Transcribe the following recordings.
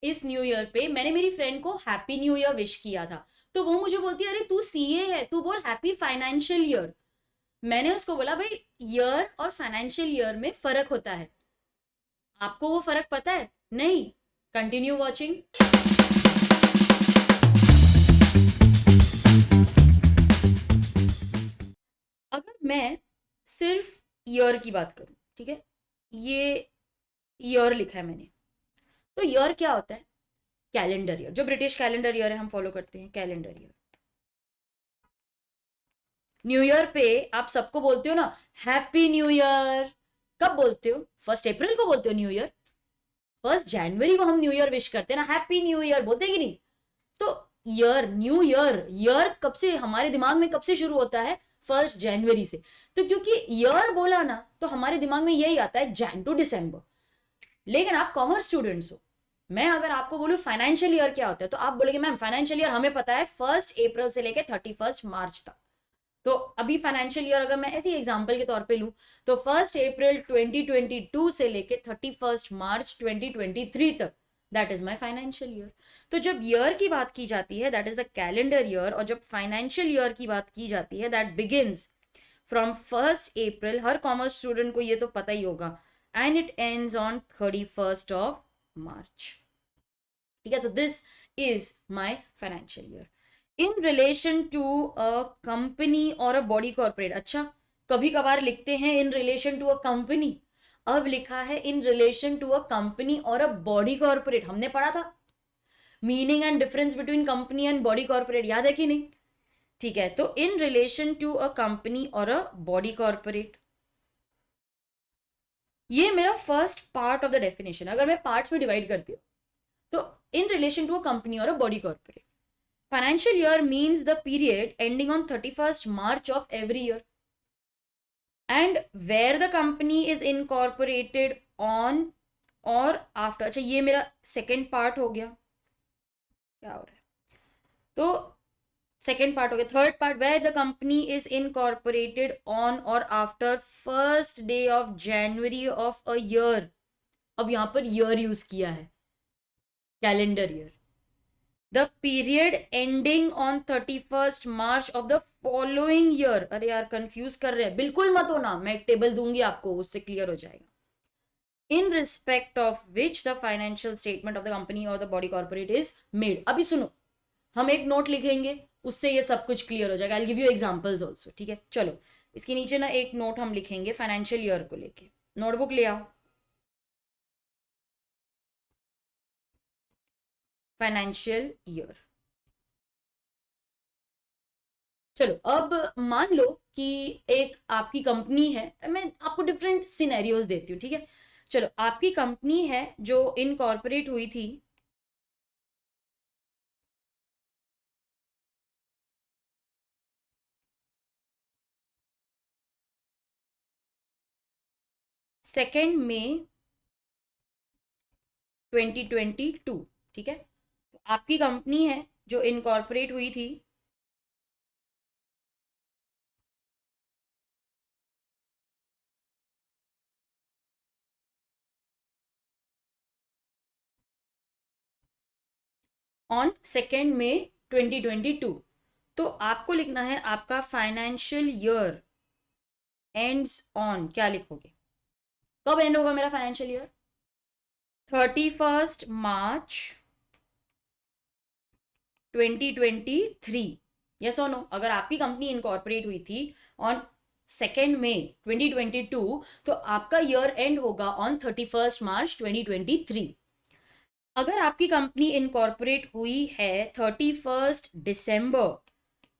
इस new year पे मैंने मेरी फ्रेंड को हैप्पी न्यू ईयर विश किया था, तो वो मुझे बोलती है अरे तू सीए है, तू बोल हैप्पी फाइनेंशियल ईयर। मैंने उसको बोला भाई ईयर और फाइनेंशियल ईयर में फर्क होता है, आपको वो फर्क पता है? नहीं। Continue watching. अगर मैं सिर्फ ईयर की बात करूं, ठीक है, ये ईयर लिखा है मैंने, तो ईयर क्या होता है? कैलेंडर ईयर, जो ब्रिटिश कैलेंडर ईयर है हम फॉलो करते हैं, कैलेंडर ईयर। न्यू ईयर पे आप सबको बोलते हो ना हैप्पी न्यू ईयर। कब बोलते हो? 1 अप्रैल को बोलते हो न्यू ईयर। 1 जनवरी को हम न्यू ईयर विश करते हैं ना, हैप्पी न्यू ईयर बोलते हैं कि नहीं? तो ईयर, न्यू ईयर, ईयर कब से हमारे दिमाग में कब से शुरू होता है? 1 जनवरी से। तो क्योंकि ईयर बोला ना तो हमारे दिमाग में यही आता है, जैन टू दिसंबर। लेकिन आप कॉमर्स स्टूडेंट्स हो, मैं अगर आपको बोलूं फाइनेंशियल ईयर क्या होता है, तो आप बोलोगे मैम फाइनेंशियल ईयर हमें पता है 1 अप्रैल से लेके 31 मार्च तक। तो अभी फाइनेंशियल ईयर अगर मैं ऐसी एग्जांपल के तौर पे लूं, तो 1 अप्रैल 2022 से लेके 31 मार्च 2023 तक, that is my financial year. तो जब ईयर की बात की जाती है that is the calendar year, और जब फाइनेंशियल ईयर की बात की जाती है दैट बिगिंस फ्रॉम 1 अप्रैल, हर कॉमर्स स्टूडेंट को ये तो पता ही होगा, and it ends on 31 March. ठीक है, तो this is my financial year. In relation to a company और अ बॉडी कॉर्पोरेट, अच्छा कभी कभार लिखते हैं in relation to a company, अब लिखा है in relation to a company और अ बॉडी कॉर्पोरेट। हमने पढ़ा था meaning and difference between company and body corporate, याद है कि नहीं? ठीक है, तो in relation to a company और अ बॉडी कॉर्पोरेट, ये मेरा first part of the definition. अगर मैं पार्ट्स में डिवाइड करती हूँ, तो in relation to a company और a body corporate, financial year means the period ending on 31st March of every year, and where the company is incorporated on or after। अच्छा ये मेरा second part हो गया, क्या हो रहा है? तो सेकेंड पार्ट हो गया। Third part, where the company is incorporated on or after 1st day of January of a year. अब यहां पर ईयर यूज किया है, calendar year. The period ending on 31st March of the following year. अरे यार confuse कर रहे हैं, बिल्कुल मत होना, मैं एक टेबल दूंगी आपको, उससे क्लियर हो जाएगा। In respect of which the financial statement of the company or the body corporate is made. अभी सुनो, हम एक नोट लिखेंगे, उससे ये सब कुछ क्लियर हो जाएगा। I give you examples also, ठीक है? चलो इसके नीचे ना एक नोट हम लिखेंगे फाइनेंशियल ईयर को लेके। नोटबुक ले आओ। Financial year. चलो अब मान लो कि एक आपकी कंपनी है, मैं आपको डिफरेंट सिनेरियोज देती हूँ, ठीक है? चलो आपकी कंपनी है जो इनकॉर्पोरेट हुई थी 2 मई 2022, ठीक है? तो आपकी कंपनी है जो इनकॉर्पोरेट हुई थी ऑन 2 मई 2022। तो आपको लिखना है आपका फाइनेंशियल ईयर एंड्स ऑन, क्या लिखोगे? कब एंड होगा मेरा financial year? 31st March 2023। Yes और नो? अगर आपकी कंपनी इनकॉर्पोरेट हुई थी ऑन 2 मई 2022, तो आपका ईयर एंड होगा ऑन 31st March 2023। अगर आपकी कंपनी इनकॉर्पोरेट हुई है 31st December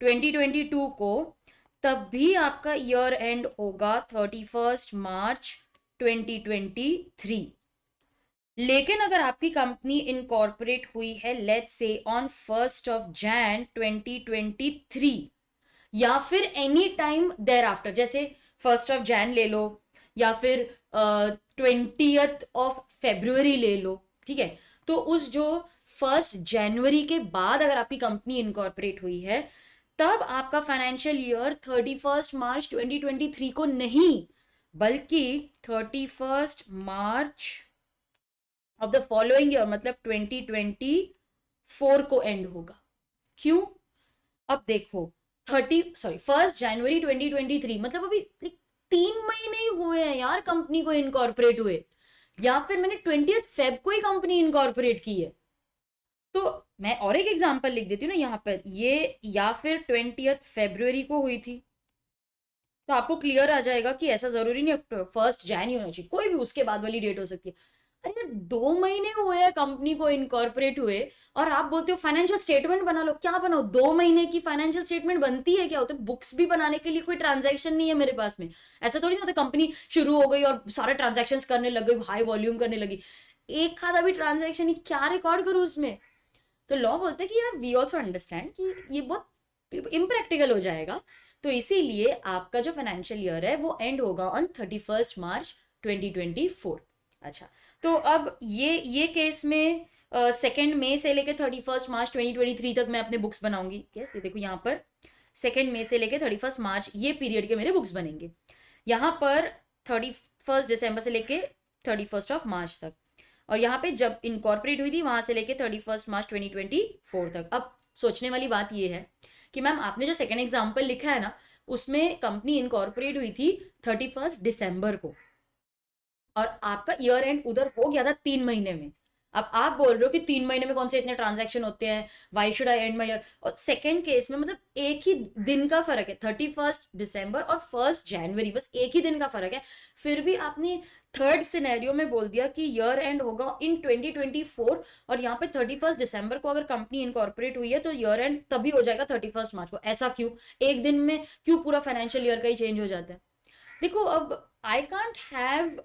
2022 को, तब भी आपका ईयर एंड होगा 31st March 2023। लेकिन अगर आपकी कंपनी इनकॉर्पोरेट हुई है let's say on 1st Jan 2023, या फिर एनी टाइम देर आफ्टर, जैसे 1st Jan ले लो, या फिर 20th February ले लो, ठीक है? तो उस जो 1st January के बाद अगर आपकी कंपनी इनकॉर्पोरेट हुई है, तब आपका फाइनेंशियल ईयर 31st March 2023 को नहीं, बल्कि 31st March of the following year, मतलब 2024 को एंड होगा। क्यों? अब देखो 1 जनवरी 2023, मतलब अभी 3 महीने ही हुए हैं यार कंपनी को इनकॉर्पोरेट हुए, या फिर मैंने 20 फेब को ही कंपनी इनकॉर्पोरेट की है। तो मैं और एक एग्जांपल लिख देती हूँ ना यहाँ पर, ये या फिर 20 फरवरी को हुई थी, तो आपको क्लियर आ जाएगा कि ऐसा जरूरी नहीं 1 जनवरी ही होना चाहिए, कोई भी उसके बाद वाली डेट हो सकती है। अरे यार 2 महीने हुए हैं कंपनी को इनकॉर्पोरेट हुए, और आप बोलते हो फाइनेंशियल स्टेटमेंट बना लो। क्या बनाओ? 2 महीने की फाइनेंशियल स्टेटमेंट बनती है क्या? होता है बुक्स भी बनाने के लिए कोई ट्रांजैक्शन नहीं है मेरे पास में। ऐसा थोड़ी नहीं होता कंपनी शुरू हो गई और सारे ट्रांजेक्शन करने लग गई, हाई वॉल्यूम करने लगी, एक खादा भी ट्रांजेक्शन ही क्या रिकॉर्ड करूँ उसमें? तो लॉ बोलते हैं कि यार वी ऑल्सो अंडरस्टैंड कि ये बहुत इम्प्रैक्टिकल हो जाएगा, तो इसीलिए आपका जो फाइनेंशियल ईयर है वो एंड होगा ऑन 31 मार्च 2024। अच्छा, तो अब ये केस में 2 मई से लेकर 31 मार्च 2023 तक मैं अपने बुक्स बनाऊंगी। यस, ये देखो यहाँ पर 2 मई से लेकर 31 मार्च ये पीरियड के मेरे बुक्स बनेंगे। यहाँ पर 31 दिसंबर से लेके 31 मार्च तक, और यहाँ पे जब इनकॉर्पोरेट हुई थी वहां से लेके 31 मार्च 2024 तक। अब सोचने वाली बात ये है कि मैम आपने जो सेकेंड एग्जाम्पल लिखा है ना, उसमें कंपनी इनकॉर्पोरेट हुई थी 31 दिसंबर को, और आपका ईयर एंड उधर हो गया था 3 महीने में। अब आप बोल रहे हो कि 3 महीने में कौन से इतने ट्रांजैक्शन होते हैं, why should I and my year? और सेकेंड केस में मतलब एक ही दिन का फर्क है, 31 दिसंबर और 1 जनवरी, बस एक ही दिन का फर्क है। फिर भी आपने थर्ड सिनेरियो में बोल दिया कि ईयर एंड होगा इन 2024, और यहाँ पे 31 दिसंबर को अगर कंपनी इनकॉर्पोरेट हुई है तो ईयर एंड तभी हो जाएगा 31 मार्च को। ऐसा क्यों? एक दिन में क्यों पूरा फाइनेंशियल ईयर का ही चेंज हो जाता है? देखो अब I can't have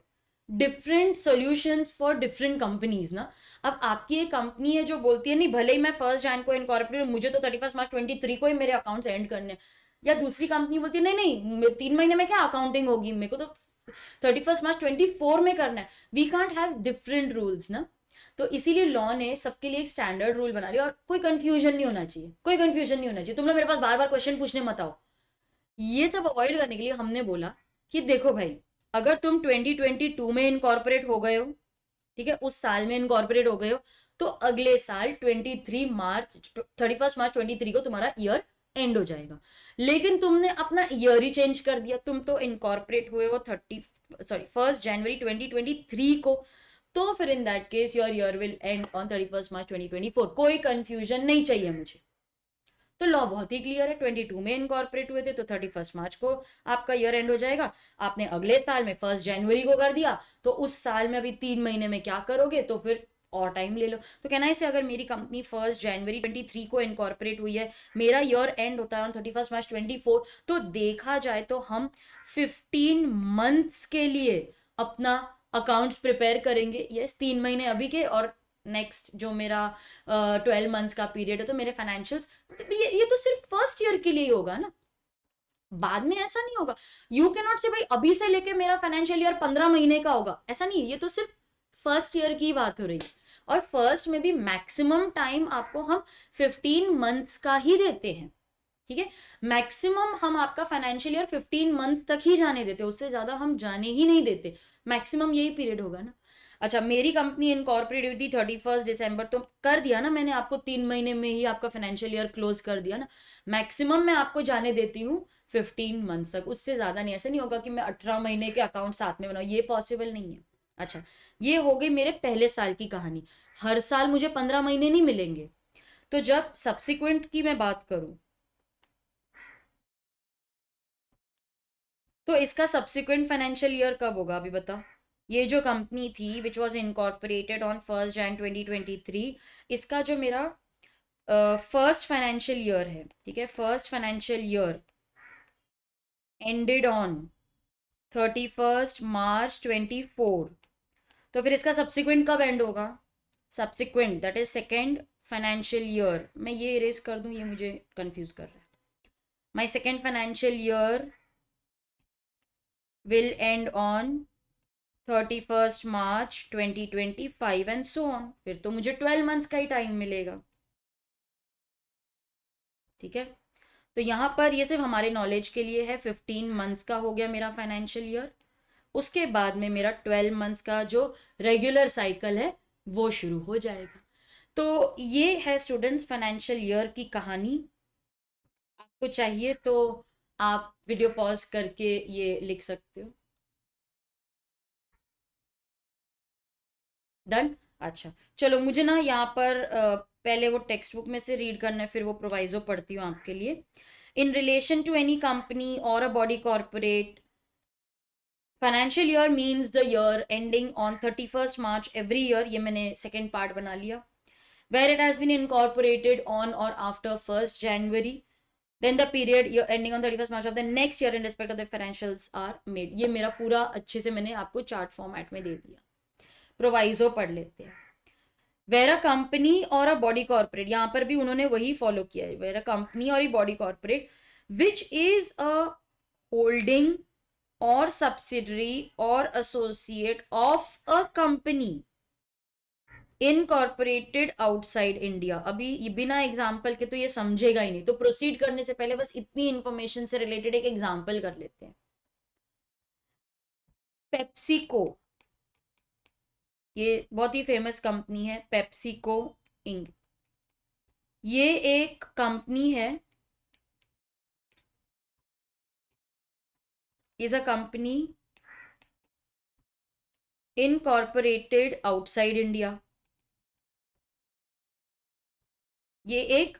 different solutions for different companies ना। अब आपकी एक कंपनी है जो बोलती है नहीं भले ही मैं 1 जनवरी को इनकॉर्पोरेट, मुझे तो 31 मार्च 2023 को ही मेरे अकाउंट्स एंड करने हैं। या दूसरी कंपनी बोलती है नहीं नहीं 3 महीने में क्या अकाउंटिंग होगी, मेरे को तो 31 मार्च 2024 में करना है। We can't have different rules ना। तो इसीलिए लॉ ने सबके लिए एक स्टैंडर्ड रूल बना लिया, और कोई कंफ्यूजन नहीं होना चाहिए, कोई कंफ्यूजन नहीं होना चाहिए। तुम लोग मेरे पास बार बार क्वेश्चन पूछने मत आओ। ये सब अवॉइड करने के लिए हमने बोला कि देखो भाई, अगर तुम 2022 में इनकॉर्पोरेट हो गए हो, ठीक है, उस साल में इनकॉर्पोरेट हो गए हो, तो अगले साल 31 मार्च 2023 को तुम्हारा ईयर एंड हो जाएगा। लेकिन तुमने अपना ईयर ही चेंज कर दिया, तुम तो इनकॉर्पोरेट हुए हो 1 जनवरी 2023 को, तो फिर in that case your year will and on 31 मार्च 2024। कोई कंफ्यूजन नहीं चाहिए मुझे। तो लॉ बहुत ही क्लियर है, 22 में इनकॉर्पोरेट हुए थे तो 31 मार्च को आपका ईयर एंड हो जाएगा। आपने अगले साल में 1 जनवरी को कर दिया, तो उस साल में अभी 3 महीने में क्या करोगे? तो फिर और टाइम ले लो। तो कहना है इसे, अगर मेरी कंपनी 1 जनवरी 2023 को इनकॉर्पोरेट हुई है, मेरा ईयर एंड होता है 31 मार्च 2024, तो देखा जाए तो हम 15 मंथ्स के लिए अपना अकाउंट्स प्रिपेयर करेंगे। यस, 3 महीने अभी के और नेक्स्ट जो मेरा 12 मंथ्स का पीरियड है, तो मेरे फाइनेंशियल्स, ये तो सिर्फ फर्स्ट ईयर के लिए ही होगा ना, बाद में ऐसा नहीं होगा। यू कैन नॉट से भाई अभी से लेके मेरा फाइनेंशियल ईयर 15 महीने का होगा, ऐसा नहीं है। ये तो सिर्फ फर्स्ट ईयर की बात हो रही है, और फर्स्ट में भी मैक्सिमम टाइम आपको हम 15 मंथ्स का ही देते हैं, ठीक है। मैक्सिमम हम आपका फाइनेंशियल ईयर 15 मंथ्स तक ही जाने देते, उससे ज्यादा हम जाने ही नहीं देते। मैक्सिमम यही पीरियड होगा ना। अच्छा, मेरी कंपनी इनकॉर्पोरेट हुई थी 31 दिसंबर, तो कर दिया ना मैंने आपको, 3 महीने में ही आपका फाइनेंशियल ईयर क्लोज कर दिया ना। मैक्सिमम मैं आपको जाने देती हूँ 15 मंथ्स तक, उससे ज्यादा नहीं। ऐसे नहीं होगा कि मैं 18 महीने के अकाउंट साथ में बनाऊँ, ये पॉसिबल नहीं है। अच्छा, ये हो गई मेरे पहले साल की कहानी। हर साल मुझे 15 महीने नहीं मिलेंगे। तो जब सब्सिक्वेंट की मैं बात करूं, तो इसका सब्सिक्वेंट फाइनेंशियल ईयर कब होगा अभी बता। ये जो कंपनी थी विच वॉज इनकॉर्पोरेटेड ऑन 1 जनवरी 2023, इसका जो मेरा फर्स्ट फाइनेंशियल ईयर है, ठीक है, first financial year ended on 31 मार्च 2024, तो फिर इसका सब्सिक्वेंट कब एंड होगा? Subsequent that is second financial year, मैं ये इरेज कर दूं, ये मुझे कंफ्यूज कर रहा है। My second financial year will end on 31 March 2025 and so on. फिर तो मुझे 12 मंथ्स का ही टाइम मिलेगा, ठीक है। तो यहाँ पर ये सिर्फ हमारे नॉलेज के लिए है, 15 मंथ्स का हो गया मेरा फाइनेंशियल ईयर। उसके बाद में मेरा 12 मंथ्स का जो रेगुलर साइकिल है वो शुरू हो जाएगा। तो ये है स्टूडेंट्स फाइनेंशियल ईयर की कहानी। आपको चाहिए तो आप वीडियो पॉज करके ये लिख सकते हो। डन। अच्छा, चलो मुझे ना यहाँ पर पहले वो टेक्स्ट बुक में से रीड करना है, फिर वो प्रोवाइजो पढ़ती हूँ आपके लिए। In relation to any company और a body corporate, financial year means the year ending on 31st March every year, ये मैंने सेकेंड पार्ट बना लिया। Where it has been incorporated on or after 1st January, then the period year ending on 31st March of the next year in respect of the financials are made। ये मेरा पूरा अच्छे से मैंने आपको chart format में दे दिया। Proviso पढ़ लेते हैं। वेर अ कंपनी और अ बॉडी कॉर्पोरेट, यहां पर भी उन्होंने वही फॉलो किया है। वेर अ कंपनी और a body corporate which is a holding और सब्सिडरी और associate of a company incorporated outside India. अभी ये बिना एग्जाम्पल के तो ये समझेगा ही नहीं, तो प्रोसीड करने से पहले बस इतनी इंफॉर्मेशन से रिलेटेड एक एग्जाम्पल कर लेते हैं। पेप्सिको, ये बहुत ही फेमस कंपनी है, पेप्सिको इंक। ये एक कंपनी है, is a company incorporated outside India. ये एक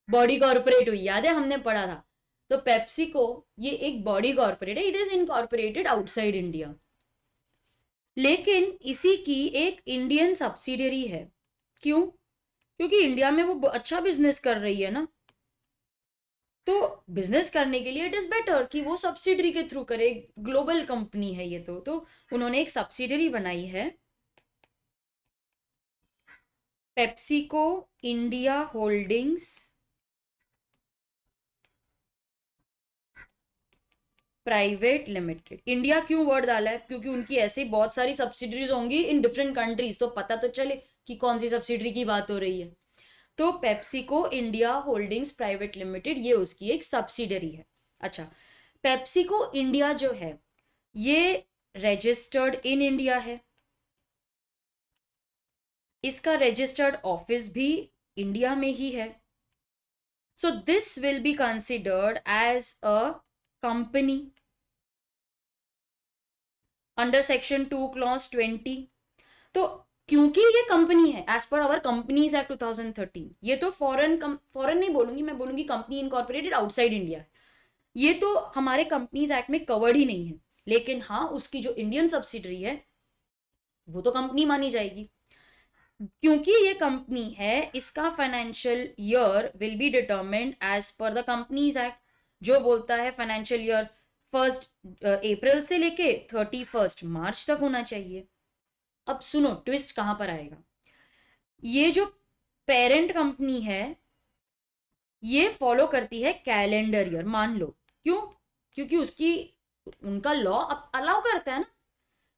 बॉडी कॉर्पोरेट हुई, याद है हमने पढ़ा था। तो पेप्सिको ये एक बॉडी कॉर्पोरेट है, it is incorporated outside India, लेकिन इसी की एक इंडियन सब्सिडियरी है। क्यों? क्योंकि इंडिया में वो अच्छा बिजनेस कर रही है ना, तो बिजनेस करने के लिए इट इज बेटर कि वो सब्सिडरी के थ्रू करे। ग्लोबल कंपनी है ये, तो उन्होंने एक सब्सिडरी बनाई है, PepsiCo India Holdings Private limited. India क्यों वर्ड डाला है? क्योंकि उनकी ऐसे बहुत सारी सब्सिडरीज होंगी इन डिफरेंट कंट्रीज, तो पता तो चले कि कौन सी सब्सिडरी की बात हो रही है। तो PepsiCo India Holdings Private limited ये उसकी एक सब्सिडरी है। अच्छा, पेप्सिको इंडिया जो है ये रजिस्टर्ड इन इंडिया है, इसका रजिस्टर्ड ऑफिस भी इंडिया में ही है। So this will be considered as a company under section 2 clause 20। तो क्योंकि ये कंपनी है as per hour companies act 2013, ये तो फॉरेन नहीं बोलूंगी, मैं बोलूंगी कंपनी इनकॉर्पोरेटेड आउटसाइड इंडिया। ये तो हमारे कंपनीज एक्ट में कवर्ड ही नहीं है, लेकिन हाँ उसकी जो इंडियन सब्सिडरी है वो तो कंपनी मानी जाएगी। क्योंकि ये कंपनी है, इसका financial year will be determined as per the Companies Act, जो बोलता है फाइनेंशियल ईयर 1 अप्रैल से लेके 31 मार्च तक होना चाहिए। अब सुनो ट्विस्ट कहां पर आएगा। ये जो पेरेंट कंपनी है ये फॉलो करती है कैलेंडर ईयर, मान लो। क्यों? क्योंकि उसकी उनका लॉ अलाउ करता है ना,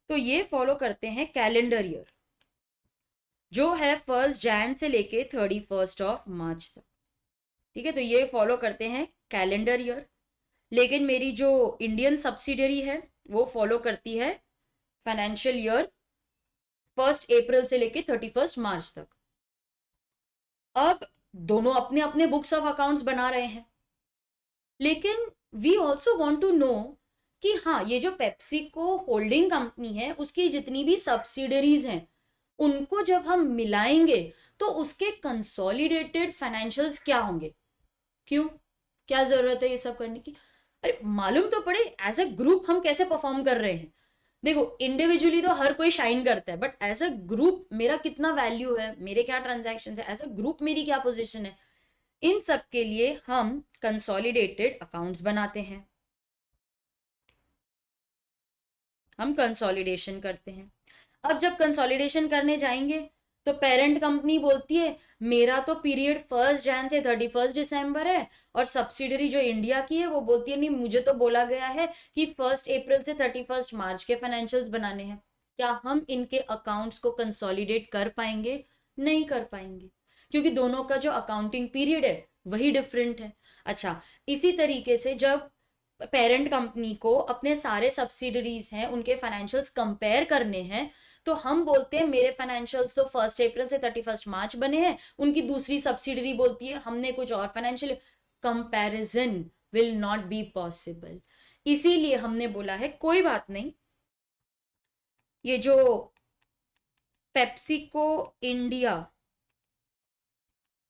तो ये फॉलो करते हैं कैलेंडर ईयर जो है 1 Jan से लेके 31 March तक। ठीक है, तो ये फॉलो करते हैं कैलेंडर ईयर, लेकिन मेरी जो इंडियन सब्सिडरी है वो फॉलो करती है फाइनेंशियल ईयर 1 April से लेके 31 March तक। अब दोनों अपने अपने बुक्स ऑफ अकाउंट्स बना रहे हैं, लेकिन we also want to know कि हाँ ये जो पेप्सिको होल्डिंग कंपनी है उसकी जितनी भी सब्सिडरीज हैं उनको जब हम मिलाएंगे तो उसके कंसोलिडेटेड फाइनेंशियल्स क्या होंगे। क्यों? क्या जरूरत है ये सब करने की? अरे मालूम तो पड़े एज अ ग्रुप हम कैसे परफॉर्म कर रहे हैं। देखो इंडिविजुअली तो हर कोई शाइन करता है, बट एज अ ग्रुप मेरा कितना वैल्यू है, मेरे क्या ट्रांजैक्शन है, एज अ ग्रुप मेरी क्या पोजीशन है, इन सब के लिए हम कंसोलिडेटेड अकाउंट्स बनाते हैं, हम कंसोलिडेशन करते हैं। अब जब कंसोलिडेशन करने जाएंगे तो पेरेंट कंपनी बोलती है मेरा तो पीरियड 1 Jan से 31 December है, और सब्सिडरी जो इंडिया की है वो बोलती है नहीं मुझे तो बोला गया है कि 1 April से 31 March के फाइनेंशियल्स बनाने हैं। क्या हम इनके अकाउंट्स को कंसोलिडेट कर पाएंगे? नहीं कर पाएंगे, क्योंकि दोनों का जो अकाउंटिंग पीरियड है वही डिफरेंट है। अच्छा, इसी तरीके से जब पेरेंट कंपनी को अपने सारे सब्सिडरीज हैं उनके फाइनेंशियल्स कंपेयर करने हैं, तो हम बोलते हैं मेरे फाइनेंशियल्स तो 1 अप्रैल से 31 मार्च बने हैं, उनकी दूसरी सब्सिडरी बोलती है हमने कुछ और financial, comparison will not be possible. इसीलिए हमने बोला है कोई बात नहीं, ये जो PepsiCo India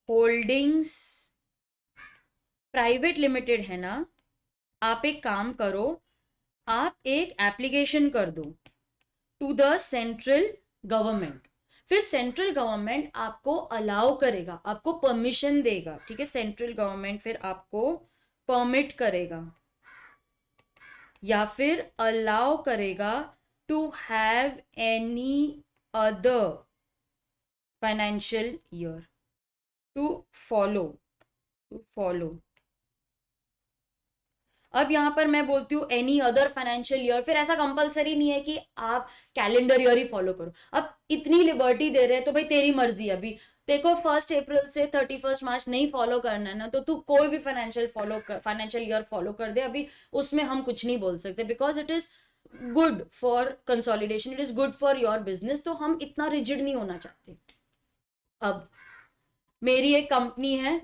Holdings Private limited है ना, आप एक काम करो, आप एक एप्लीकेशन कर दो टू द सेंट्रल गवर्नमेंट, फिर सेंट्रल गवर्नमेंट आपको अलाउ करेगा, आपको परमिशन देगा, ठीक है, सेंट्रल गवर्नमेंट फिर आपको परमिट करेगा या फिर अलाउ करेगा to have any other financial year to follow. अब यहां पर मैं बोलती हूँ एनी अदर फाइनेंशियल ईयर, फिर ऐसा कंपलसरी नहीं है कि आप कैलेंडर ईयर ही फॉलो करो। अब इतनी लिबर्टी दे रहे हैं तो भाई तेरी मर्जी है, अभी देखो 1 अप्रैल से 31 मार्च नहीं फॉलो करना है ना, तो तू कोई भी फाइनेंशियल ईयर फॉलो कर दे, अभी उसमें हम कुछ नहीं बोल सकते, because it is good for consolidation, it is good for your business, तो हम इतना रिजिड नहीं होना चाहते। अब मेरी एक कंपनी है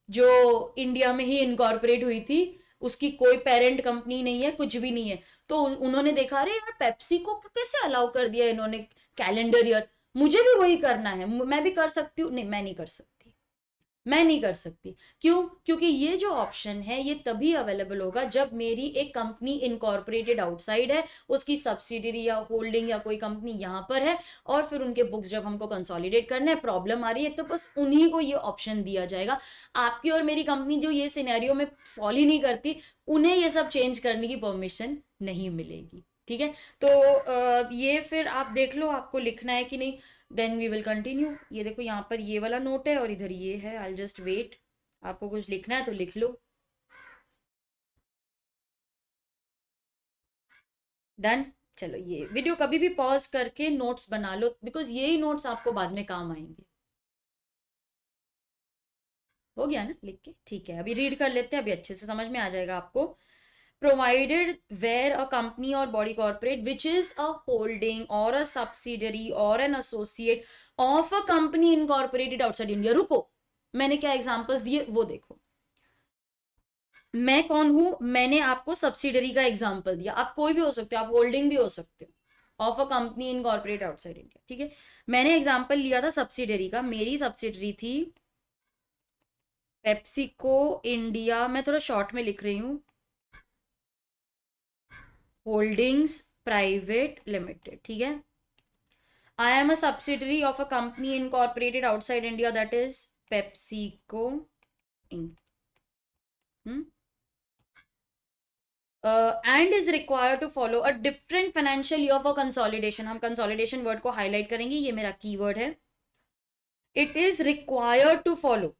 जो इंडिया में ही इनकॉर्पोरेट हुई थी, उसकी कोई पेरेंट कंपनी नहीं है, कुछ भी नहीं है, तो उन्होंने देखा अरे यार पेप्सी को कैसे अलाउ कर दिया इन्होंने कैलेंडर ईयर, मुझे भी वही करना है, मैं भी कर सकती हूँ, नहीं मैं नहीं कर सकती। क्यों? क्योंकि ये जो ऑप्शन है ये तभी अवेलेबल होगा जब मेरी एक कंपनी इनकॉर्पोरेटेड आउटसाइड है, उसकी सब्सिडरी या होल्डिंग या कोई कंपनी यहाँ पर है, और फिर उनके बुक्स जब हमको कंसोलिडेट करना है, प्रॉब्लम आ रही है, तो बस उन्हीं को ये ऑप्शन दिया जाएगा। आपकी और मेरी कंपनी जो ये सिनेरियो में फॉल ही नहीं करती, उन्हें ये सब चेंज करने की परमिशन नहीं मिलेगी, ठीक है। तो ये फिर आप देख लो आपको लिखना है कि नहीं, देन वी विल कंटिन्यू। ये देखो यहाँ पर ये वाला नोट है और इधर ये है, आई जस्ट वेट, आपको कुछ लिखना है तो लिख लो। डन। चलो ये वीडियो कभी भी पॉज करके नोट्स बना लो, बिकॉज यही नोट्स आपको बाद में काम आएंगे। हो गया ना लिख के? ठीक है, अभी रीड कर लेते हैं, अभी अच्छे से समझ में आ जाएगा आपको। provided where a company or body corporate which is a holding or a subsidiary or an associate of a company incorporated outside India। रुको, मैंने क्या एग्जांपल्स दिए वो देखो। मैं कौन हूं? मैंने आपको सब्सिडरी का एग्जांपल दिया, आप कोई भी हो सकते हो, आप होल्डिंग भी हो सकते हो of a company incorporate outside India, ठीक है। मैंने एग्जांपल लिया था सब्सिडरी का, मेरी सब्सिडरी थी पेप्सिको इंडिया, मैं थोड़ा शॉर्ट में लिख रही हूँ, होल्डिंग्स प्राइवेट लिमिटेड, ठीक है। I am a subsidiary of a company incorporated outside India, that is PepsiCo Inc. And is required to follow a different financial year for consolidation। हम consolidation word को highlight करेंगे, ये मेरा keyword है। It is required to follow,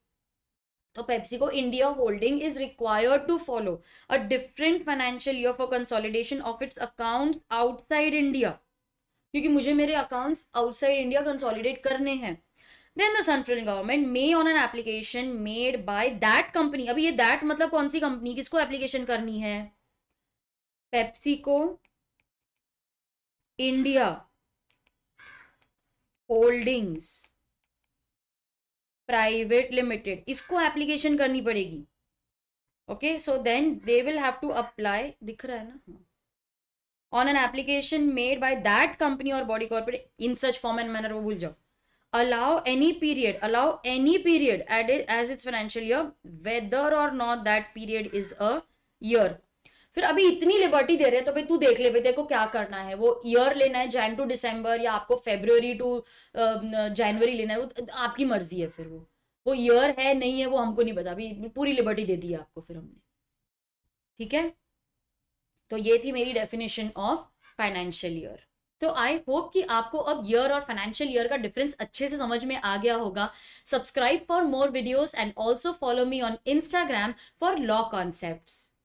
तो PepsiCo India holding is required to follow a different financial year for consolidation of its accounts outside India, क्योंकि मुझे मेरे अकाउंट्स आउटसाइड इंडिया कंसोलिडेट करने हैं। Then the central government may on an application made by that company, अभी ये that मतलब कौन सी company, किसको एप्लीकेशन करनी है? PepsiCo India Holdings Private Limited, इसको एप्लीकेशन करनी पड़ेगी। Okay, so then they will have to apply, दिख रहा है ना, on an application made by that company or body corporate in such form and manner, वो भूल जाओ, allow any period as its financial year whether or not that period is a year। फिर अभी इतनी लिबर्टी दे रहे हैं तो भाई तू देख ले, भाई देखो क्या करना है, वो ईयर लेना है जैन टू दिसंबर या आपको फेब्रुअरी टू जनवरी लेना है, वो आपकी मर्जी है। फिर वो ईयर है नहीं है वो हमको नहीं पता, अभी पूरी लिबर्टी दे दी है आपको फिर हमने, ठीक है। तो ये थी मेरी डेफिनेशन ऑफ फाइनेंशियल ईयर। तो आई होप कि आपको अब ईयर और फाइनेंशियल ईयर का डिफरेंस अच्छे से समझ में आ गया होगा। Subscribe for more videos and also follow me on Instagram for law concepts.